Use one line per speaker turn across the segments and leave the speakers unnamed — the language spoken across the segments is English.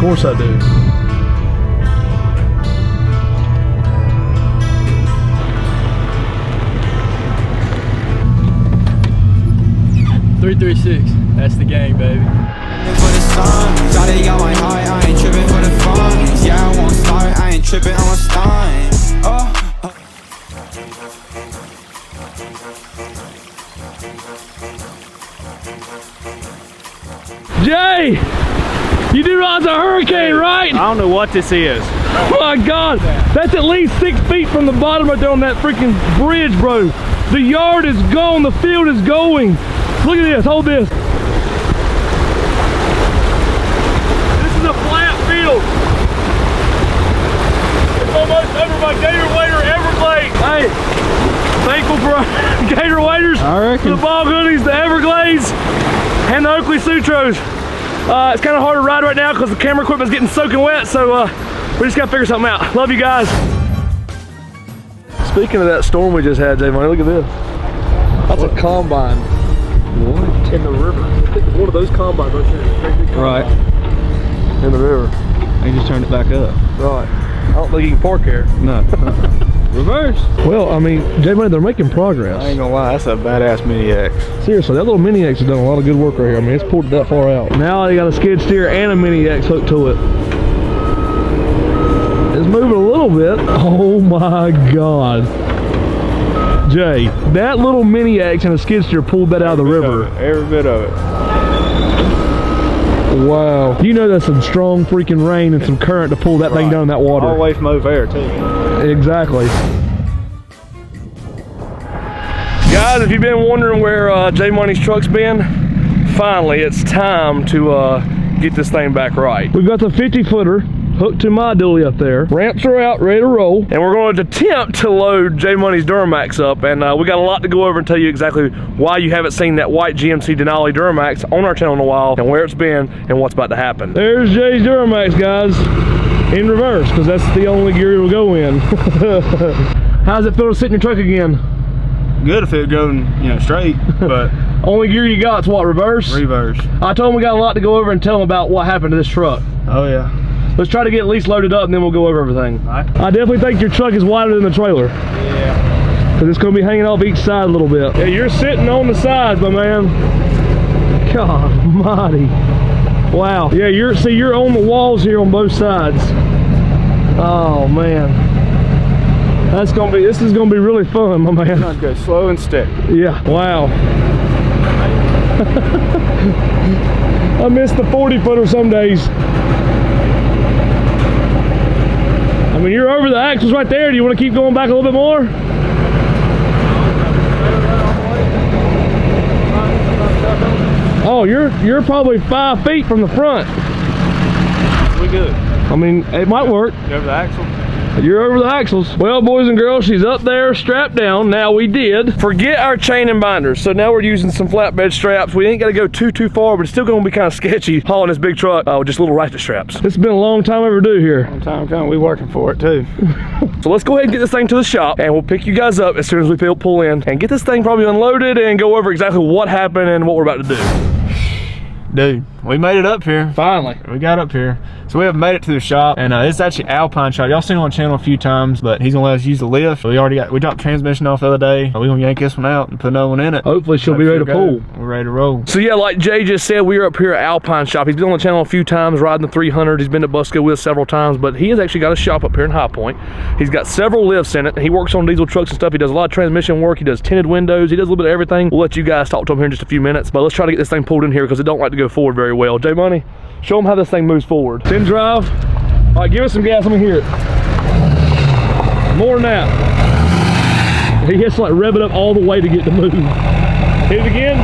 course I do. .336. That's the game, baby.
For the sun, Shawty got my heart, I ain't tripping for the fun. Yeah, I won't start, I ain't tripping, I'm a stunt.
Jay, you do realize a hurricane, right?
I don't know what this is.
Oh my God, that's at least 6 feet from the bottom right there on that freaking bridge, bro. The yard is gone, the field is going. Look at this, hold this. This is a flat field. It's almost over by Gator Wader Everglades. Hey, thankful for our Gator Waders,
I reckon.
the ball goodies, the Everglades, and the Oakley Sutros. It's kind of hard to ride right now because the camera equipment's getting soaking wet, so we just gotta figure something out. Love you guys. Speaking of that storm we just had, J-Money, look at this. That's a combine. What? In the river. One of those combines right there.
Right.
In the river.
They just turned it back up.
Right. I don't think you can park here.
No. Reverse.
Well, I mean, J-Money, they're making progress.
I ain't gonna lie, that's a badass Mini X.
Seriously, that little Mini X has done a lot of good work right here. I mean, it's pulled it that far out. Now they got a skid steer and a Mini X hooked to it. It's moving a little bit. Oh my God. Jay, that little Mini X and a skid steer pulled that out of the river.
Every bit of it.
Wow. You know that's some strong freaking rain and some current to pull that thing down in that water.
All the way from over there, too.
Exactly. Guys, if you've been wondering where J-Money's truck's been, finally it's time to get this thing back right. We've got the 50-footer hooked to my dually up there. Ramps are out, ready to roll. And we're going to attempt to load J-Money's Duramax up. And we got a lot to go over and tell you exactly why you haven't seen that white GMC Denali Duramax on our channel in a while, and where it's been, and what's about to happen. There's Jay's Duramax, guys. In reverse, because that's the only gear it'll go in. How's it feel to sit in your truck again?
Good if it going, you know, straight, but
only gear you got's what, reverse?
reverse.
I told him we got a lot to go over and tell him about what happened to this truck.
Oh yeah.
Let's try to get at least loaded up and then we'll go over everything.
Right.
I definitely think your truck is wider than the trailer.
Yeah.
Because it's going to be hanging off each side a little bit. Yeah, you're sitting on the sides, my man. God almighty. Wow. Yeah, you're on the walls here on both sides. Oh man. This is gonna be really fun, my man.
Not good. Slow and steady.
Yeah, wow. I miss the 40-footer some days. I mean, you're over the axles right there. Do you want to keep going back a little bit more? Oh, you're probably 5 feet from the front.
We good.
I mean, it might work.
You over the axle?
You're over the axles. Well, boys and girls, she's up there strapped down. Now we did forget our chain and binders, so now we're using some flatbed straps. We ain't got to go too far, but it's still going to be kind of sketchy hauling this big truck with just little ratchet straps. It's been a long time overdue here.
Long time coming. We working for it too.
So let's go ahead and get this thing to the shop, and we'll pick you guys up as soon as we pull in and get this thing probably unloaded and go over exactly what happened and what we're about to do.
Dude, we made it up here.
Finally.
We got up here. So we have made it to the shop, and it's actually Alpine shop. Y'all seen it on the channel a few times, but he's gonna let us use the lift. We dropped transmission off the other day. We're gonna yank this one out and put another one in it.
Hopefully she'll be ready to pull.
We're ready to roll.
So yeah, like Jay just said, we are up here at Alpine shop. He's been on the channel a few times, riding the 300. He's been to Busco with several times, but he has actually got a shop up here in High Point. He's got several lifts in it. He works on diesel trucks and stuff. He does a lot of transmission work. He does tinted windows. He does a little bit of everything. We'll let you guys talk to him here in just a few minutes, but let's try to get this thing pulled in here because it don't like to go forward very well. J Money, show him how this thing moves forward. 10 drive. All right, give us some gas. Let me hear it. More than that. He has to like rev it up all the way to get to move. Hit it again.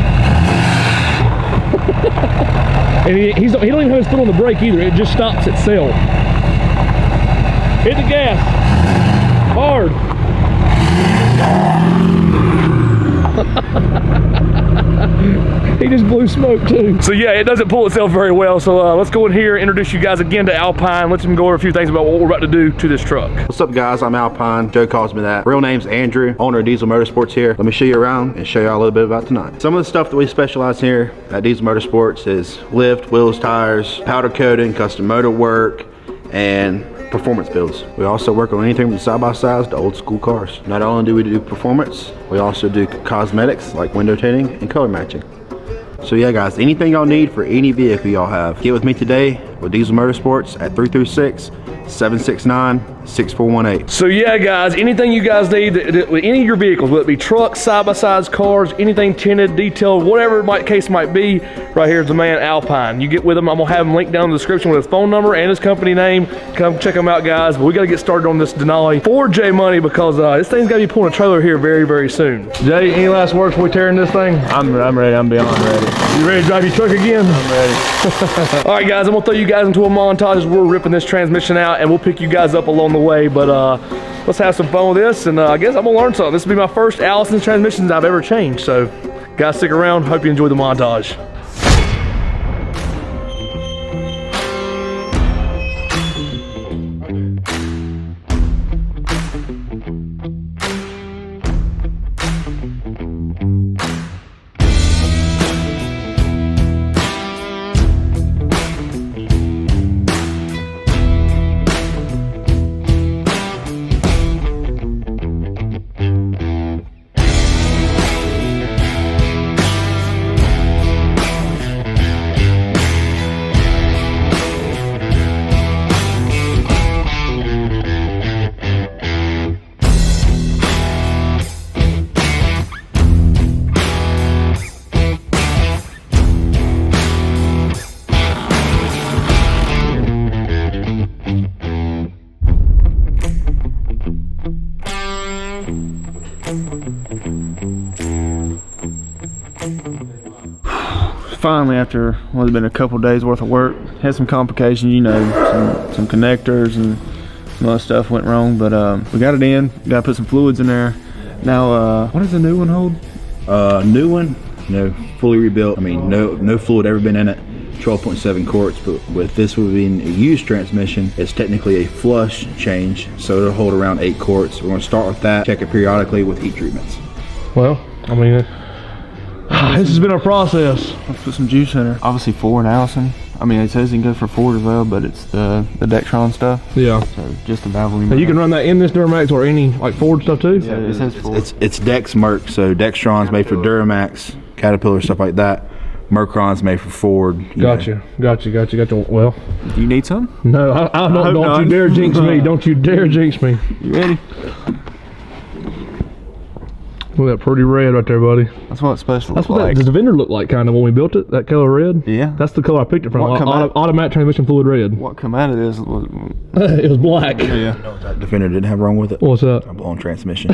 And he don't even have his foot on the brake either. It just stops itself. Hit the gas. Hard. He just blew smoke broke too. So yeah, it doesn't pull itself very well. So let's go in here, introduce you guys again to Alpine. Let's go over a few things about what we're about to do to this truck.
What's up guys, I'm Alpine. Joe calls me that. Real name's Andrew, owner of Diesel Motorsports here. Let me show you around and show you all a little bit about tonight. Some of the stuff that we specialize here at Diesel Motorsports is lift, wheels, tires, powder coating, custom motor work, and performance builds. We also work on anything from side-by-sides to old school cars. Not only do we do performance, we also do cosmetics like window tinting and color matching. So yeah guys, anything y'all need for any vehicle y'all have, get with me today with Diesel Motorsports at 336-769-6418.
So yeah guys, anything you guys need with any of your vehicles, whether it be trucks, side-by-sides, cars, anything tinted, detailed, whatever case might be, right here's the man Alpine. You get with him, I'm gonna have him linked down in the description with his phone number and his company name. Come check him out guys, but we gotta get started on this Denali for J Money because this thing's gotta be pulling a trailer here very, very soon. Jay, any last words before we tearing this thing?
I'm ready. I'm beyond ready.
You ready to drive your truck again?
I'm ready.
All right guys, I'm gonna throw you guys into a montage as we're ripping this transmission out and we'll pick you guys up along the way, but let's have some fun with this and I guess I'm gonna learn something. This will be my first Allison transmissions I've ever changed, so guys stick around, hope you enjoy the montage.
Finally, after what's been a couple days worth of work, had some complications, you know, some connectors and some other stuff went wrong, but we got it in. Got to put some fluids in there. Now, what does the new one hold?
New one, fully rebuilt. I mean, no fluid ever been in it. 12.7 quarts, but with this being a used transmission, it's technically a flush change, so it'll hold around 8 quarts. We're going to start with that, check it periodically with heat treatments.
Well, I mean, this has been a process.
Let's put some juice in her. Obviously Ford and Allison. I mean, it says you can go for Ford as well, but it's the Dextron stuff.
Yeah.
So just the Valvoline.
Now you can run that in this Duramax or any like Ford stuff too?
Yeah, it says Ford.
It's Dex Merc, so Dextron's made for Duramax, Caterpillar, stuff like that. Mercron's made for Ford.
Gotcha. Well,
do you need some?
No, I don't. Don't you dare jinx me. Don't you dare jinx me.
You ready?
Look at that pretty red right there, buddy.
That's what it's supposed to look
That's what
like.
does the vendor look like kind of when we built it? That color red?
Yeah.
That's the color I picked it from.
What come out?
Automatic transmission fluid red.
What come out of this was...
It was black.
Yeah.
Defender didn't have wrong with it.
What's up?
A blown transmission.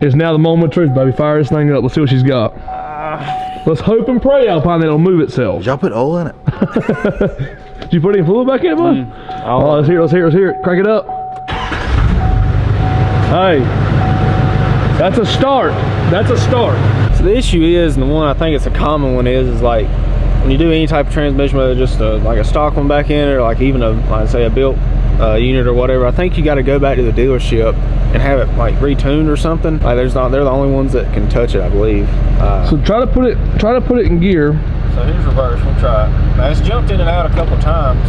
It's now the moment of truth, baby. Fire this thing up. Let's see what she's got. Let's hope and pray, Alpine, that it'll move itself.
Did y'all put oil in it?
Did you put any fluid back in it, bud? Oh, let's hear it. Crank it up. Hey, that's a start.
So the issue is, and the one I think it's a common one is like when you do any type of transmission, whether just like a stock one back in or like even like say a built unit or whatever, I think you got to go back to the dealership and have it like retuned or something. Like they're the only ones that can touch it, I believe.
So try to put it in gear.
So here's reverse. We'll try it. Now it's jumped in and out a couple times.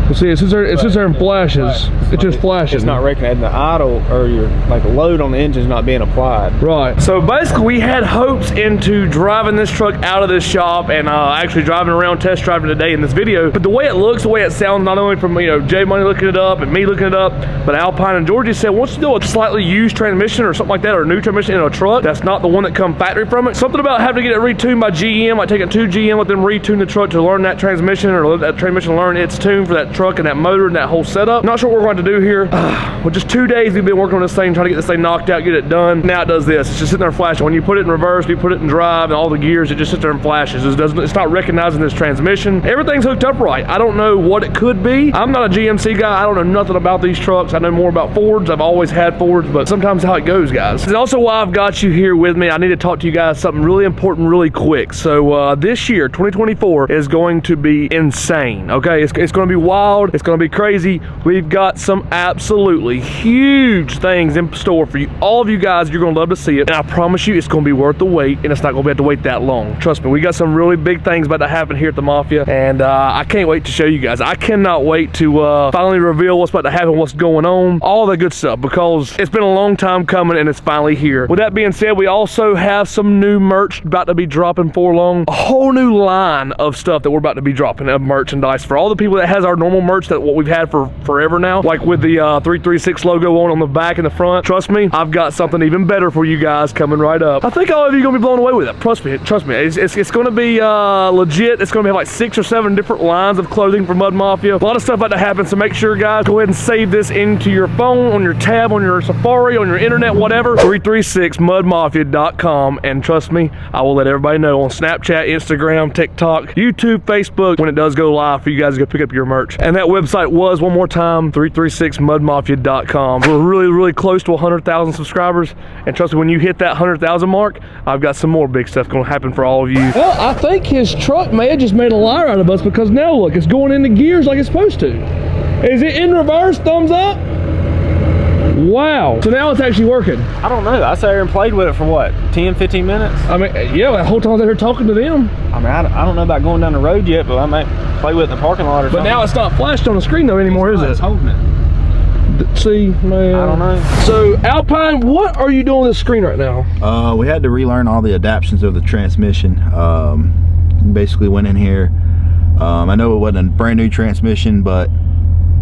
Well, see, it sits there and flashes. It just flashes.
It's not recognizing the idle or your like load on the engine's not being applied.
Right. So basically, we had hopes into driving this truck out of this shop and actually driving around, test driving today in this video. But the way it looks, the way it sounds, not only from J Money looking it up and me looking it up, but Alpine and Georgie said once you do a slightly used transmission or something like that, or a new transmission in a truck that's not the one that come factory from it, something about having to get it retuned by GM, like taking it to GM, let them retune the truck to learn that transmission or let that transmission learn its tune for that truck truck and that motor and that whole setup. Not sure what we're going to do here. Well, just 2 days we've been working on this thing, trying to get this thing knocked out, get it done. Now it does this. It's just sitting there flashing. When you put it in reverse, you put it in drive, and all the gears, it just sits there and flashes. It's not recognizing this transmission. Everything's hooked up right. I don't know what it could be. I'm not a GMC guy. I don't know nothing about these trucks. I know more about Fords. I've always had Fords, but sometimes how it goes, guys. It's also why I've got you here with me. I need to talk to you guys something really important really quick. So this year, 2024, is going to be insane, okay? It's going to be wild. It's going to be crazy. We've got some absolutely huge things in store for you. All of you guys, you're going to love to see it. And I promise you, it's going to be worth the wait, and it's not going to be have to wait that long. Trust me, we got some really big things about to happen here at the Mafia, and I can't wait to show you guys. I cannot wait to finally reveal what's about to happen, what's going on, all the good stuff, because it's been a long time coming, and it's finally here. With that being said, we also have some new merch about to be dropping for long. A whole new line of stuff that we're about to be dropping of merchandise for all the people that has our normal merch, that what we've had for forever now, like with the 336 logo on the back and the front. Trust me, I've got something even better for you guys coming right up. I think all of you are gonna be blown away with it. Trust me, it's gonna be legit. It's gonna be like 6 or 7 different lines of clothing for Mud Mafia. A lot of stuff about to happen, so make sure, guys, go ahead and save this into your phone, on your tab, on your Safari, on your internet, whatever. 336mudmafia.com, and trust me, I will let everybody know on Snapchat, Instagram, TikTok, YouTube, Facebook, when it does go live for you guys to go pick up your merch. And that website was, one more time, 336mudmafia.com. We're really close to 100,000 subscribers, and trust me, when you hit that 100,000 mark, I've got some more big stuff going to happen for all of you. Well, I think his truck may have just made a liar out of us, because now look, it's going into gears like it's supposed to. Is it in reverse? Thumbs up. Wow. So now it's actually working.
I don't know. I sat here and played with it for what, 10, 15 minutes?
I mean, yeah, the whole time I was here talking to them.
I mean, I don't know about going down the road yet, but I might play with it in the parking lot or something.
But now it's not flashed on the screen though anymore, is it?
It's holding it.
See, man.
I don't know.
So, Alpine, what are you doing with the screen right now?
We had to relearn all the adaptions of the transmission. Basically went in here. I know it wasn't a brand new transmission, but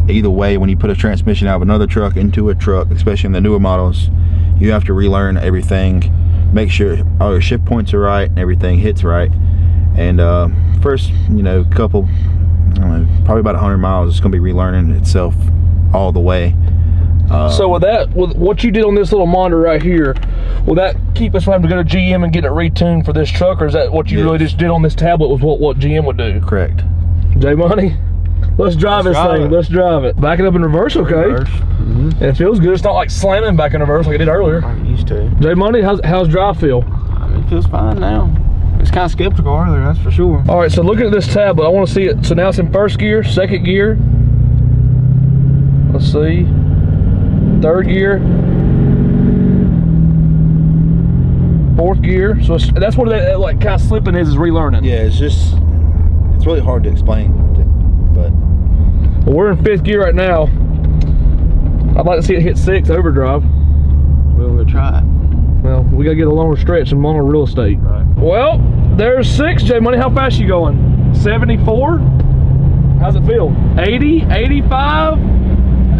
either way, when you put a transmission out of another truck into a truck, especially in the newer models, you have to relearn everything, make sure all your shift points are right and everything hits right. And first, you know, couple, I don't know, probably about 100 miles, it's going to be relearning itself all the way.
So with what you did on this little monitor right here, will that keep us from having to go to GM and get it retuned for this truck, or is that what you really just did on this tablet was what GM would do?
Correct.
J Money, let's drive this thing. Let's drive it. Back it up in reverse, okay? Reverse. And it feels good. It's not like slamming back in reverse like it did earlier.
I'm used to.
J Money, how's drive feel?
I mean, it feels fine now. It's kind of skeptical earlier, that's for sure.
All right, so looking at this tablet, I want to see it. So now it's in first gear, second gear. Let's see. Third gear. Fourth gear. So that's what that like kind of slipping is relearning.
Yeah, it's really hard to explain, but
well, we're in fifth gear right now. I'd like to see it hit 6 overdrive.
We'll go try it.
Well, we gotta get a longer stretch and longer real estate.
Right.
Well, there's 6. J Money, how fast you going? 74? How's it feel? 80, 85,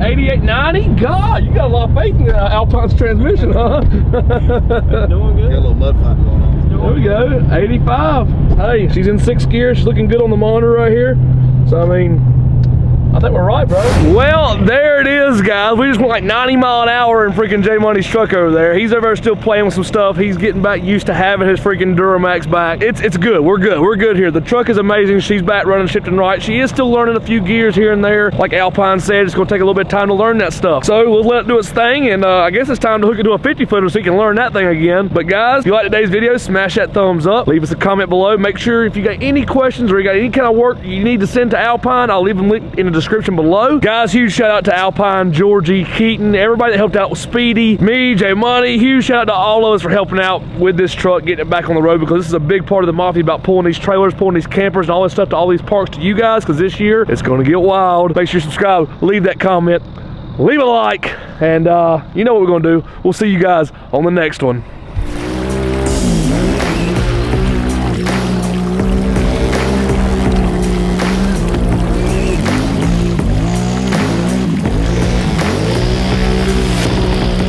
88, 90? God, you got a lot of faith in Alpine's transmission, huh?
Doing good.
got a little mud flap going on.
There we go, 85. Hey, she's in 6th gear. She's looking good on the monitor right here. So, I mean, I think we're right, bro. Well, there it is, guys. We just went like 90 mile an hour in freaking J Money's truck over there. He's over there still playing with some stuff. He's getting back used to having his freaking Duramax back. It's good. We're good. We're good here. The truck is amazing. She's back running, shifting right. She is still learning a few gears here and there. Like Alpine said, it's going to take a little bit of time to learn that stuff. So we'll let it do its thing, and I guess it's time to hook it to a 50-footer so he can learn that thing again. But guys, if you like today's video, smash that thumbs up. Leave us a comment below. Make sure if you got any questions or you got any kind of work you need to send to Alpine, I'll leave them linked in the description below. Guys, huge shout out to Alpine, Georgie, Keaton, everybody that helped out with Speedy, me, J Money. Huge shout out to all of us for helping out with this truck, getting it back on the road, because this is a big part of the Mafia about pulling these trailers, pulling these campers and all this stuff to all these parks to you guys, because this year it's going to get wild. Make sure you subscribe, leave that comment, leave a like, and you know what we're going to do. We'll see you guys on the next one.